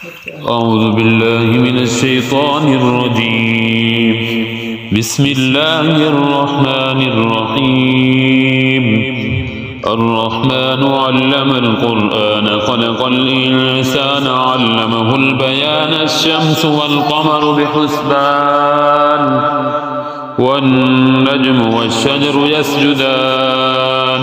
أعوذ بالله من الشيطان الرجيم. بسم الله الرحمن الرحيم. الرحمن علم القرآن خلق الإنسان علمه البيان. الشمس والقمر بحسبان والنجم والشجر يسجدان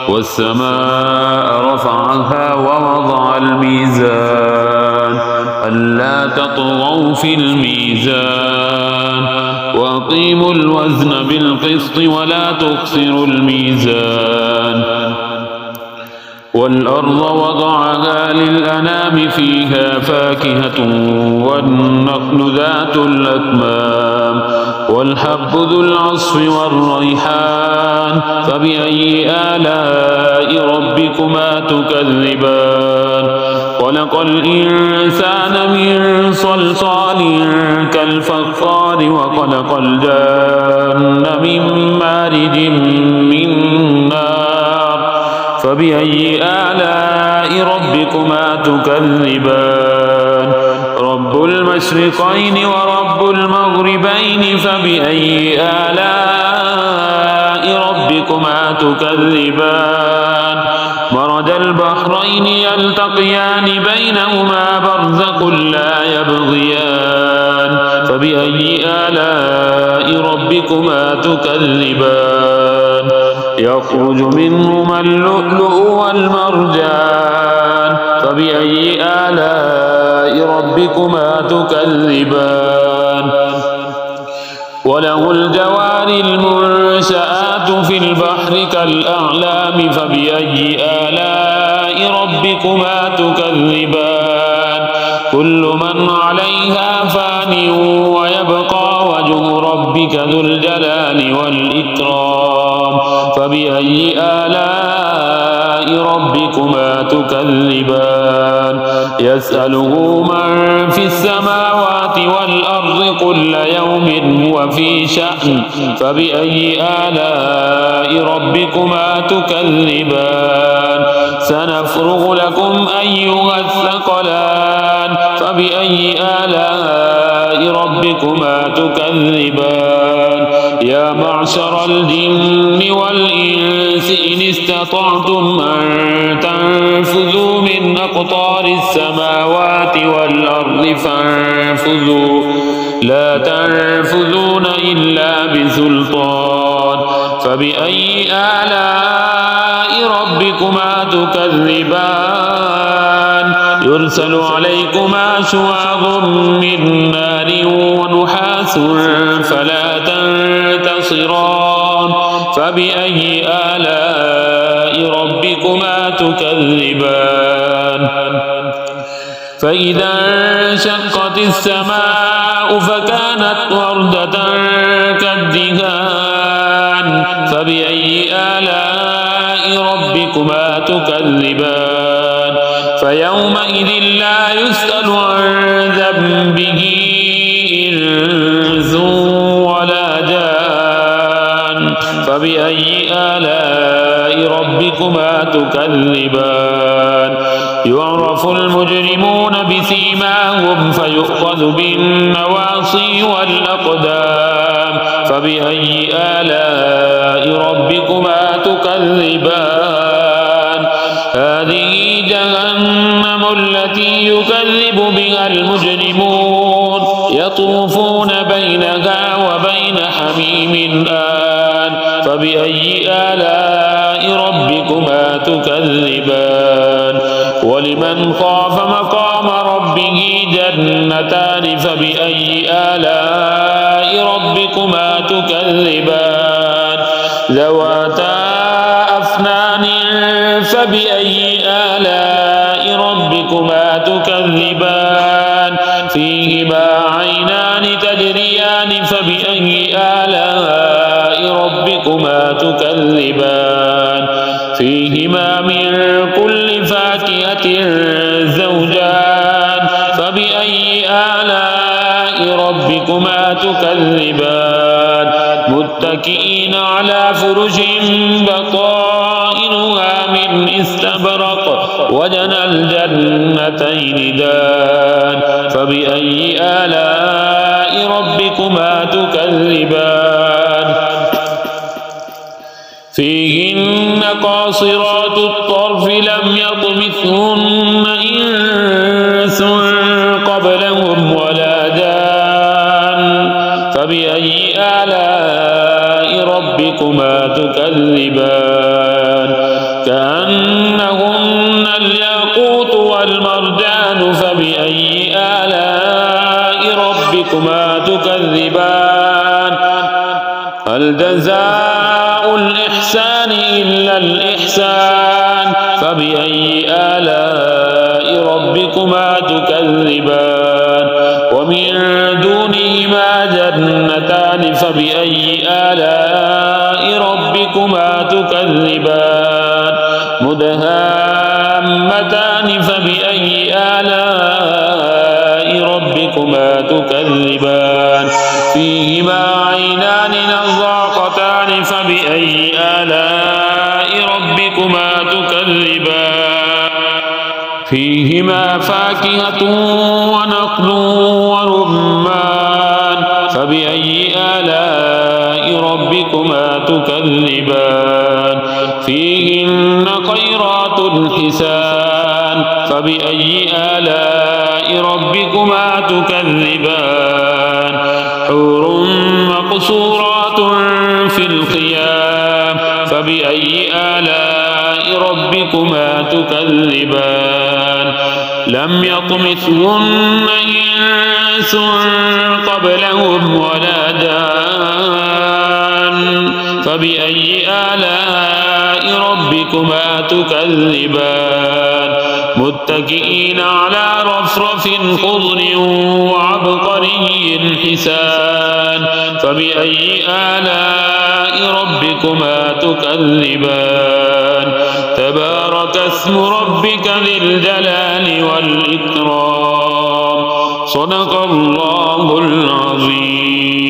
والسماء رفعها ووضع الميزان ألا تطغوا في الميزان وأقيموا الوزن بالقسط ولا تخسروا الميزان والأرض وضعها للأنام فيها فاكهة والنخل ذات الأكمام والحب ذو العصف والريحان فبأي آلاء ربكما تكذبان خلق الإنسان من صلصال كالفخار وخلق الجان من مارج من نار فبأي آلاء ربكما تكذبان رب المشرقين ورب المغربين فبأي آلاء ربكما تكذبان مرج البحرين يلتقيان بينهما برزخ لا يبغيان فبأي آلاء ربكما تكذبان يخرج منهما اللؤلؤ والمرجان فبأي آلاء ربكما تكذبان وله الجوار المنشآت في البحر كالأعلام فبأي آلاء ربكما تكذبان كل من عليها فان ويبقى وجه ربك ذو الجلال والإكرام فبأي آلاء ربكما تكذبان يسأله من في السماوات والأرض كل يوم هو في شأن فبأي آلاء ربكما تكذبان سنفرغ لكم أيها الثقلان فبأي آلاء ربكما تكذبان يا معشر الجن والإنس إن استطعتم أن تنفذوا من أقطار السماوات والأرض فانفذوا لا تنفذون إلا بسلطان فبأي آلاء ربكما تكذبان يرسل عليكما شواظ من نار ونحاس فلا تنتصران فبأي آلاء ربكما تكذبان فإذا انشقت السماء فكانت وردة كالدهان فبأي آلاء ربكما تكذبان فيومئذ لا يسأل عن ذنبه إنس ولا جان فبأي آلاء ربكما تكذبان يعرف المجرمون بسيماهم فيؤخذ بالنواصي والأقدام فبأي آلاء ربكما تكذبان هذه جهنم التي يكذب بها المجرمون يطوفون بينها وبين حميم آن فبأي آلاء ربكما تكذبان ولمن خاف مقام ربه جنتان فبأي آلاء ربكما تكذبان ذواتا أفنان فبأي آلاء ربكما تكذبان فيهما عينان تجريان فبأي آلاء ربكما تكذبان فيهما من كل فاكهة زوجان فبأي آلاء ربكما تكذبان متكئين على فرش بطائنها من استبرق وجنى الجنتين دان فبأي آلاء ربكما تكذبان فيهن قاصرات الطرف لم يطمثهن إنس قبلهم ولا جان فبأي آلاء ربكما تكذبان كأنهن الياقوت والمرجان فبأي آلاء ربكما تكذبان هل جزاء الإحسان إلا الإحسان فبأي آلاء ربكما تكذبان ومن دونهما جنتان فبأي آلاء ربكما تكذبان مدهامتان فبأي آلاء ربكما تكذبان فيهما عينان نضاقتان فبأي آلاء ربكما تكذبان فيهما فاكهة ونخل ورمان فبأي آلاء ربكما تكذبان فيهن خيرات حسان فبأي آلاء ربكما تكذبان حور مقصورات في الخيام فبأي آلاء ربكما تكذبان لم يطمثهن إنس قبلهم ولا جان فبأي آلاء ربكما تكذبان متكئين على رفرف خضر وعبقري حسان فبأي آلاء ربكما تكذبان تبارك اسم ربك ذي الجلال والإكرام صدق الله العظيم.